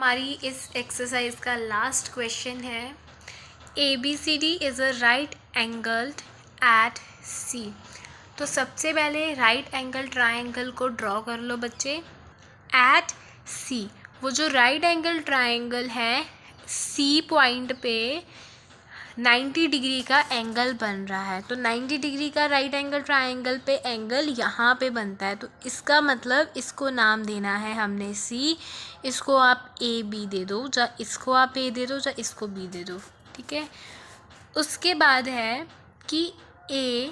हमारी इस एक्सरसाइज का लास्ट क्वेश्चन है, ABCD is a right angled at C। तो सबसे पहले राइट एंगल ट्रायंगल को ड्रॉ कर लो बच्चे एट C। वो जो राइट एंगल ट्रायंगल है C पॉइंट पे 90 डिग्री का एंगल बन रहा है। तो 90 डिग्री का राइट एंगल ट्रायंगल पे एंगल यहाँ पे बनता है, तो इसका मतलब इसको नाम देना है हमने C। इसको आप AB दे दो, या इसको आप A दे दो, या इसको B दे दो, ठीक है। उसके बाद है कि A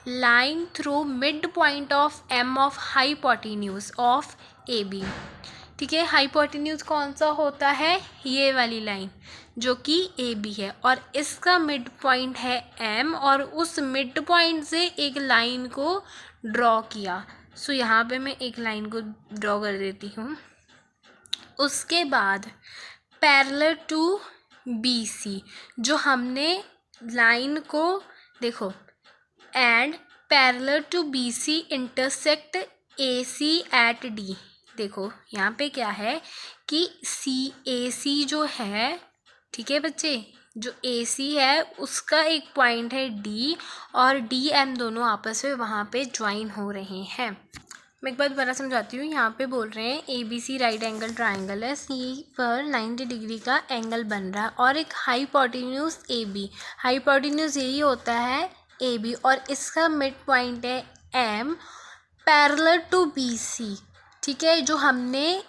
line through mid point of M of hypotenuse of AB, ठीक है। हाइपोटेन्यूज कौन सा होता है? ये वाली लाइन जो कि AB है, और इसका मिड पॉइंट है M, और उस मिड पॉइंट से एक लाइन को ड्रॉ किया। सो यहाँ पे मैं एक लाइन को ड्रॉ कर देती हूँ। उसके बाद पैरेलल टू BC, जो हमने लाइन को देखो, and parallel to BC intersect AC at D। देखो यहाँ पे क्या है कि AC जो है, ठीक है बच्चे, जो AC है उसका एक पॉइंट है D, और DM दोनों आपस में वहाँ पे ज्वाइन हो रहे हैं। मैं एक बात बड़ा समझाती हूँ। यहाँ पे बोल रहे हैं ABC राइट एंगल ट्रायंगल है, C पर 90 डिग्री का एंगल बन रहा है, और एक हाइपोटेन्यूज AB। हाइपोटेन्यूज यही होता है AB, और इसका मिड पॉइंट है M पैरेलल टू BC, ठीक है। जो हमने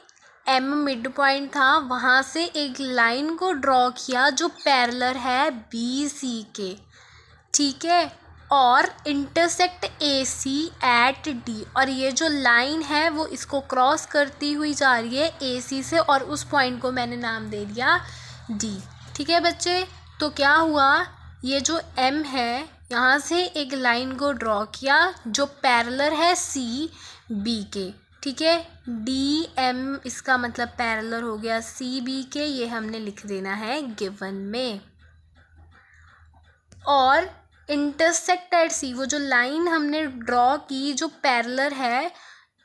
M मिड पॉइंट था वहाँ से एक लाइन को ड्रॉ किया जो पैरेलल है BC के, ठीक है, और इंटरसेक्ट AC एट D। और ये जो लाइन है वो इसको क्रॉस करती हुई जा रही है AC से, और उस पॉइंट को मैंने नाम दे दिया D, ठीक है बच्चे। तो क्या हुआ, ये जो M है यहाँ से एक लाइन को ड्रॉ किया जो पैरेलल है CB के, ठीक है। DM इसका मतलब पैरेलल हो गया CB के, ये हमने लिख देना है गिवन में। और इंटरसेक्ट एट C, वो जो लाइन हमने ड्रॉ की जो पैरेलल है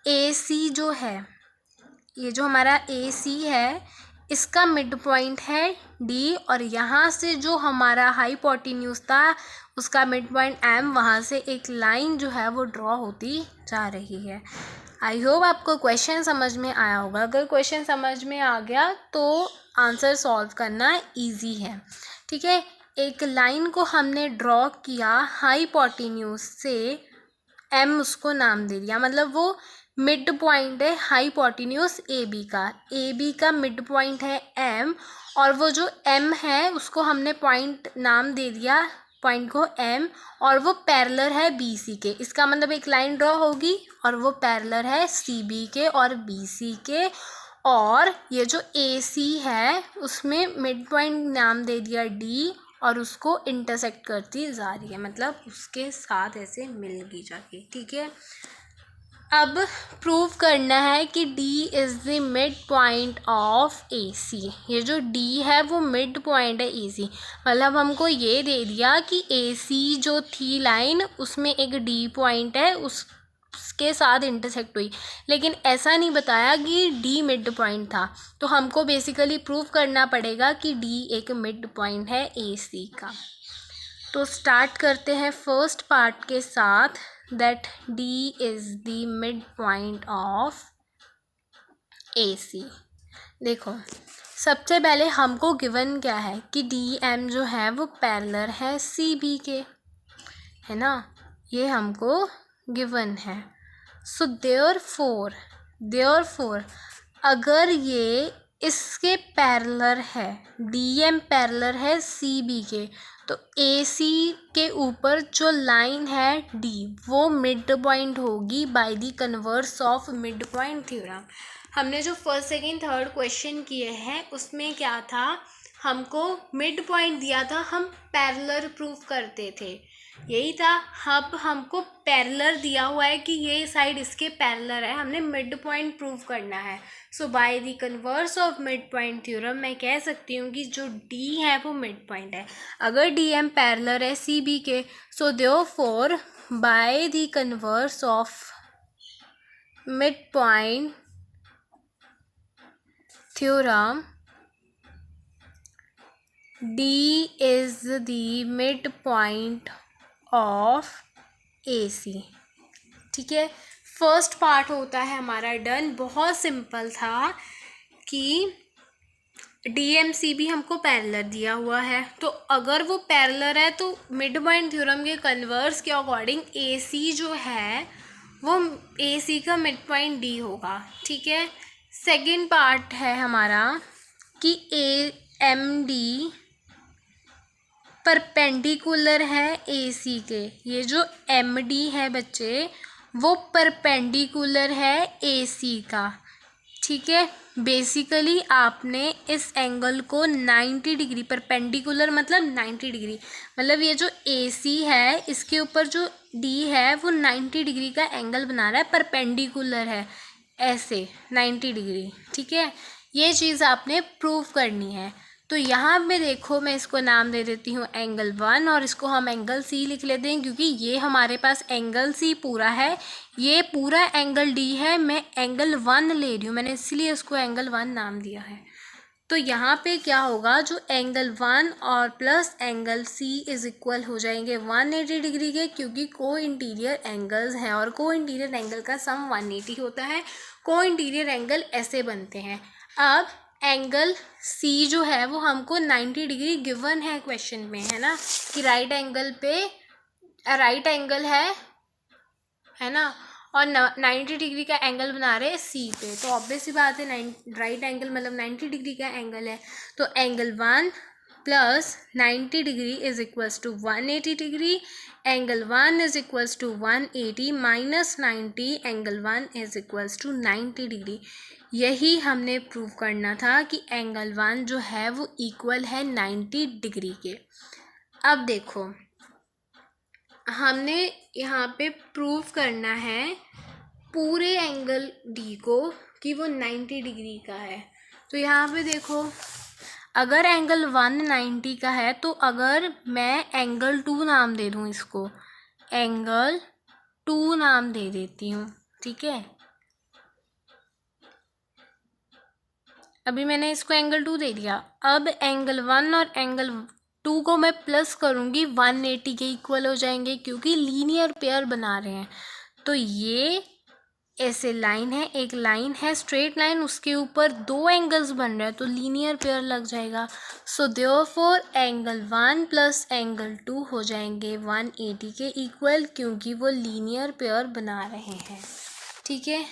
AC जो है, ये जो हमारा AC है इसका मिड पॉइंट है D, और यहाँ से जो हमारा हाइपोटेन्यूज था उसका मिड पॉइंट M, वहाँ से एक लाइन जो है वो ड्रॉ होती जा रही है। आई होप आपको क्वेश्चन समझ में आया होगा। अगर क्वेश्चन समझ में आ गया तो आंसर सॉल्व करना इजी है, ठीक है। एक लाइन को हमने ड्रॉ किया हाइपोटेन्यूज से, M उसको नाम दे दिया, मतलब वो मिड पॉइंट है हाइपोटेन्यूज AB का। AB का मिड पॉइंट है M, और वो जो M है उसको हमने पॉइंट नाम दे दिया, पॉइंट को M, और वो पैरेलल है BC के। इसका मतलब एक लाइन ड्रॉ होगी और वो पैरेलल है CB के और BC के, और ये जो AC है उसमें मिड पॉइंट नाम दे दिया D, और उसको इंटरसेक्ट करती जा रही है, मतलब उसके साथ ऐसे मिल गई जाके, ठीक है। अब प्रूव करना है कि D is the mid point of AC। ये जो D है वो मिड पॉइंट है AC, मतलब हमको ये दे दिया कि AC जो थी लाइन उसमें एक D पॉइंट है, उसके साथ इंटरसेक्ट हुई, लेकिन ऐसा नहीं बताया कि D मिड पॉइंट था। तो हमको बेसिकली प्रूव करना पड़ेगा कि D एक मिड पॉइंट है AC का। तो स्टार्ट करते हैं फर्स्ट पार्ट के साथ, that D is the midpoint of AC। देखो सबसे पहले हमको गिवन क्या है कि DM जो है वो पैरेलल है CB के, है ना, ये हमको गिवन है। सो देयरफॉर अगर ये इसके पैरेलल है, DM पैरेलल है CB के, तो AC के ऊपर जो लाइन है D वो मिड पॉइंट होगी bye the converse of mid point theorem. हमने जो फर्स्ट सेकंड थर्ड क्वेश्चन किए हैं उसमें क्या था, हमको मिड पॉइंट दिया था, हम पैरेलल प्रूफ करते थे, यही था। अब हमको पैरेलल दिया हुआ है कि ये साइड इसके पैरेलल है, हमने मिड पॉइंट प्रूव करना है। So by the converse of mid point theorem मैं कह सकती हूँ कि जो D है वो मिड पॉइंट है। अगर DM पैरेलल है CB के, so therefore by the converse of mid point theorem D is the mid point of A C. ठीक है, फर्स्ट पार्ट होता है हमारा डन। बहुत सिंपल था कि DMC भी हमको पैरेलल दिया हुआ है, तो अगर वो पैरेलल है तो मिड पॉइंट थ्योरम के कन्वर्स के अकॉर्डिंग AC जो है वो AC का मिड पॉइंट D होगा। ठीक है, सेकंड पार्ट है हमारा कि AMD परपेंडिकुलर है AC के। ये जो MD है बच्चे वो परपेंडिकुलर है AC का। ठीक है, बेसिकली आपने इस एंगल को 90 डिग्री, परपेंडिकुलर मतलब 90 डिग्री, मतलब ये जो AC है इसके ऊपर जो D है वो 90 डिग्री का एंगल बना रहा है, परपेंडिकुलर है ऐसे 90 डिग्री। ठीक है, ये चीज़ आपने प्रूव करनी है। तो यहाँ पे देखो मैं इसको नाम दे देती हूँ एंगल 1 और इसको हम एंगल C लिख लेते हैं, क्योंकि ये हमारे पास एंगल C पूरा है, ये पूरा एंगल D है, मैं एंगल 1 ले रही हूँ, मैंने इसलिए इसको एंगल 1 नाम दिया है। तो यहाँ पे क्या होगा, जो एंगल 1 और plus angle C is equal हो जाएंगे 180 डिग्री के, क्योंकि को इंटीरियर एंगल्स हैं और को इंटीरियर एंगल का सम 180 होता है। को इंटीरियर एंगल ऐसे बनते हैं। अब एंगल C जो है वो हमको 90 डिग्री गिवन है क्वेश्चन में, है ना, कि राइट एंगल पे राइट एंगल है ना, और 90 डिग्री का एंगल बना रहे हैं C पे, तो ऑब्वियस सी बात है राइट एंगल मतलब 90 डिग्री का एंगल है। तो angle 1 plus 90 degree is equals to 180 degree, angle 1 is equals to 180 minus 90, angle 1 is equals to 90 degree. यही हमने प्रूव करना था कि एंगल 1 जो है वो इक्वल है 90 डिग्री के। अब देखो हमने यहाँ पे प्रूव करना है पूरे एंगल D को कि वो 90 डिग्री का है। तो यहाँ पे देखो अगर एंगल 190 का है तो अगर मैं एंगल 2 नाम दे दूँ, इसको एंगल 2 नाम दे देती हूँ। ठीक है, अभी मैंने इसको एंगल 2 दे दिया। अब एंगल 1 और एंगल 2 को मैं प्लस करूँगी 180 के इक्वल हो जाएंगे, क्योंकि लीनियर पेयर बना रहे हैं। तो ये ऐसे लाइन है, एक लाइन है स्ट्रेट लाइन, उसके ऊपर दो एंगल्स बन रहे हैं तो लीनियर पेयर लग जाएगा। So therefore angle 1 plus angle 2 हो जाएंगे 180 के इक्वल, क्योंकि वो लीनियर पेयर बना रहे हैं। ठीक है,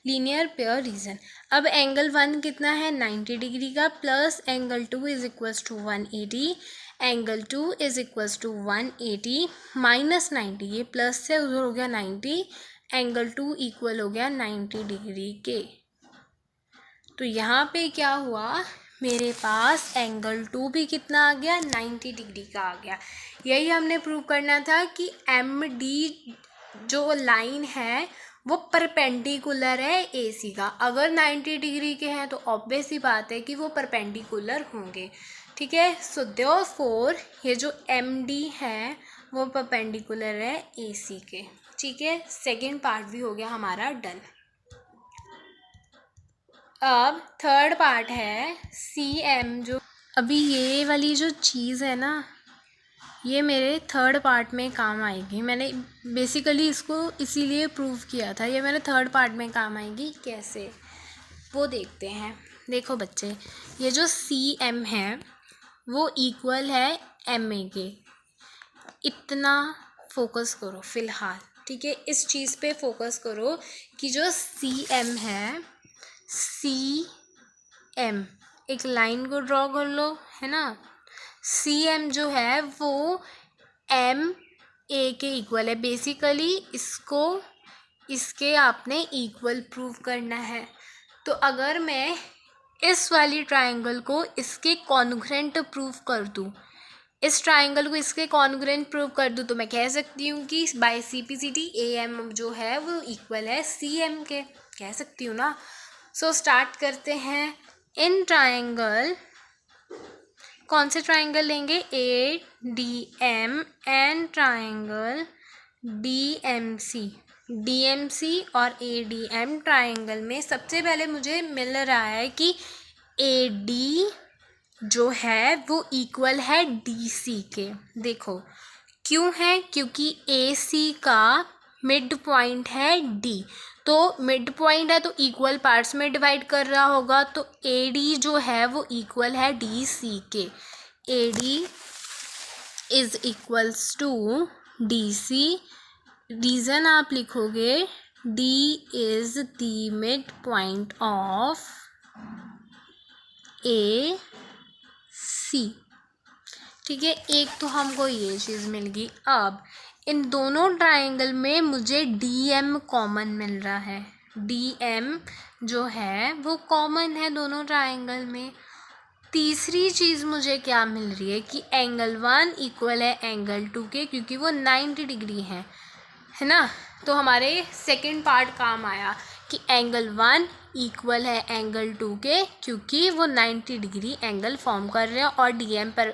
लीनियर पेयर रीजन। अब एंगल 1 कितना है 90 डिग्री का, plus angle 2 is equals to 180, angle 2 is equals to 180 minus 90, ये प्लस से उधर हो गया 90, एंगल 2 इक्वल हो गया 90 डिग्री के। तो यहाँ पे क्या हुआ, मेरे पास एंगल 2 भी कितना आ गया 90 डिग्री का आ गया। यही हमने प्रूव करना था कि MD जो लाइन है वो परपेंडिकुलर है AC का। अगर 90 डिग्री के हैं तो ऑब्वियस ही बात है कि वो परपेंडिकुलर होंगे। ठीक है, सो देयरफॉर ये जो MD है वो परपेंडिकुलर है AC के। ठीक है, सेकेंड पार्ट भी हो गया हमारा डन। अब थर्ड पार्ट है CM। जो अभी ये वाली जो चीज़ है ना, ये मेरे थर्ड पार्ट में काम आएगी। मैंने बेसिकली इसको इसीलिए प्रूव किया था, ये मेरे थर्ड पार्ट में काम आएगी। कैसे वो देखते हैं। देखो बच्चे, ये जो CM है वो इक्वल है MA के, इतना फोकस करो फ़िलहाल। ठीक है, इस चीज़ पे फोकस करो कि जो CM है, CM एक लाइन को ड्रॉ कर लो, है ना। CM जो है वो MA के इक्वल है। बेसिकली इसको इसके आपने इक्वल प्रूव करना है। तो अगर मैं इस वाली ट्रायंगल को इसके कॉन्ग्रुएंट प्रूव कर दूँ, इस ट्रायंगल को इसके कॉन्ग्रुएंट प्रूव कर दूँ, तो मैं कह सकती हूँ कि बाय CPCT AM जो है वो इक्वल है CM के, कह सकती हूँ ना। सो स्टार्ट करते हैं। इन ट्रायंगल, कौन से ट्रायंगल लेंगे, ADM एंड ट्रायंगल DMC और ADM ट्रायंगल में सबसे पहले मुझे मिल रहा है कि AD जो है वो इक्वल है डी सी के। देखो क्यों है, क्योंकि ए सी का मिड पॉइंट है डी, तो मिड पॉइंट है तो इक्वल पार्ट्स में डिवाइड कर रहा होगा, तो ए डी जो है वो इक्वल है डी सी के। A D is equals to D C. Reason आप लिखोगे D is the mid point of A C. ठीक है, एक तो हमको ये चीज़ मिल गई। अब इन दोनों ट्राइंगल में मुझे डी एम कॉमन मिल रहा है। डी एम जो है वो कॉमन है दोनों ट्राइंगल में। तीसरी चीज़ मुझे क्या मिल रही है कि एंगल 1 इक्वल है एंगल 2 के, क्योंकि वो 90 डिग्री है ना। तो हमारे सेकंड पार्ट काम आया कि एंगल 1 इक्वल है एंगल 2 के, क्योंकि वो 90 डिग्री एंगल फॉर्म कर रहे हैं और डी एम पर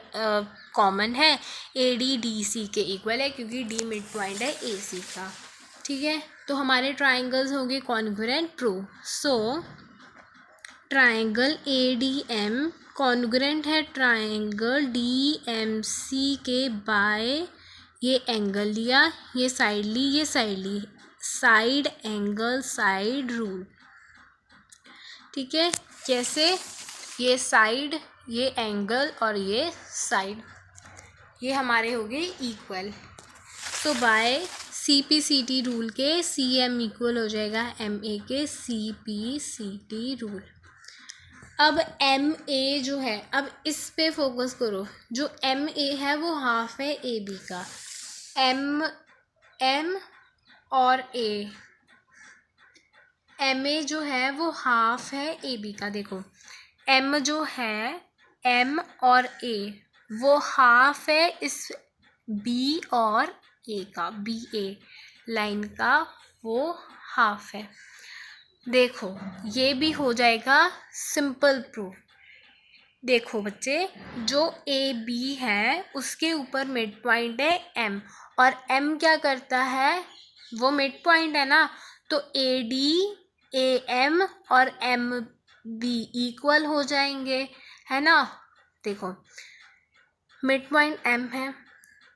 कॉमन है। ए डी डी सी के इक्वल है, क्योंकि डी मिड पॉइंट है ए सी का। ठीक है, तो हमारे ट्राइंगल्स होंगे congruent prove. So triangle A D M congruent है ट्राइंगल डी एम सी के बाय ये एंगल लिया, ये साइड ली, ये साइड ली, साइड एंगल साइड रूल। ठीक है, कैसे, ये साइड, ये एंगल और ये साइड, ये हमारे हो गए इक्वल। तो by C P C T rule के सी एम इक्वल हो जाएगा एम ए के C P C T rule. अब एम ए जो है, अब इस पे फोकस करो। जो एम ए है वो हाफ है ए बी का। एम और ए, एम ए जो है वो हाफ है ए बी का। देखो एम जो है, एम और ए वो हाफ है इस बी और ए का, बी ए लाइन का वो हाफ है। देखो ये भी हो जाएगा सिंपल प्रूफ। देखो बच्चे, जो ए बी है उसके ऊपर मिड पॉइंट है एम, और एम क्या करता है, वो मिड पॉइंट है ना, तो ए डी ए एम और एम बी इक्वल हो जाएंगे, है ना। देखो मिड पॉइंट एम है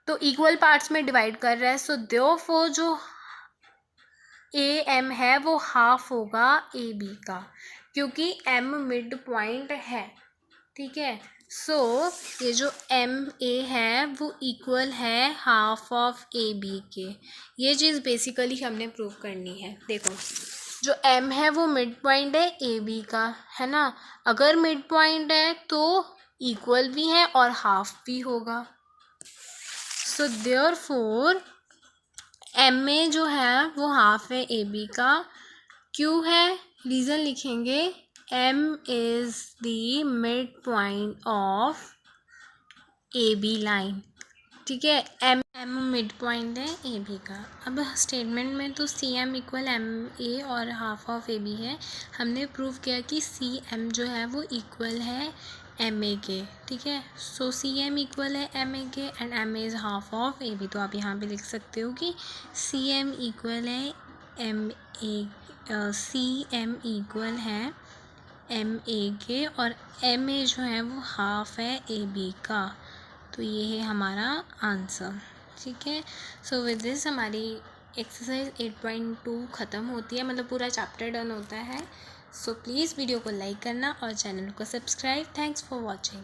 तो इक्वल पार्ट्स में डिवाइड कर रहा है, सो देयरफॉर जो ए एम है वो हाफ होगा ए बी का, क्योंकि एम मिड पॉइंट है। ठीक है, सो ये जो एम ए है वो इक्वल है हाफ ऑफ ए बी के। ये चीज़ बेसिकली हमने प्रूव करनी है। देखो जो एम है वो मिड पॉइंट है ए बी का, है ना। अगर मिड पॉइंट है तो इक्वल भी है और हाफ भी होगा। सो देयरफॉर एम ए जो है वो हाफ है ए बी का। क्यों है, रीज़न लिखेंगे, M is the mid point of A B line. ठीक है, एम मिड पॉइंट है ए बी का। अब स्टेटमेंट में तो C M equal M A और हाफ ऑफ ए बी है। हमने प्रूव किया कि सी एम जो है वो इक्वल है एम ए के। ठीक है, सो सी एम इक्वल है एम ए के and M A is half of A B. तो आप यहाँ पे लिख सकते हो कि सी एम इक्वल है M A, C M equal है एम ए के और एम ए जो है वो हाफ है ए बी का। तो ये है हमारा आंसर। ठीक है, सो विद दिस हमारी एक्सरसाइज 8.2 ख़त्म होती है, मतलब पूरा चैप्टर डन होता है। सो प्लीज़ वीडियो को लाइक करना और चैनल को सब्सक्राइब। Thanks for watching.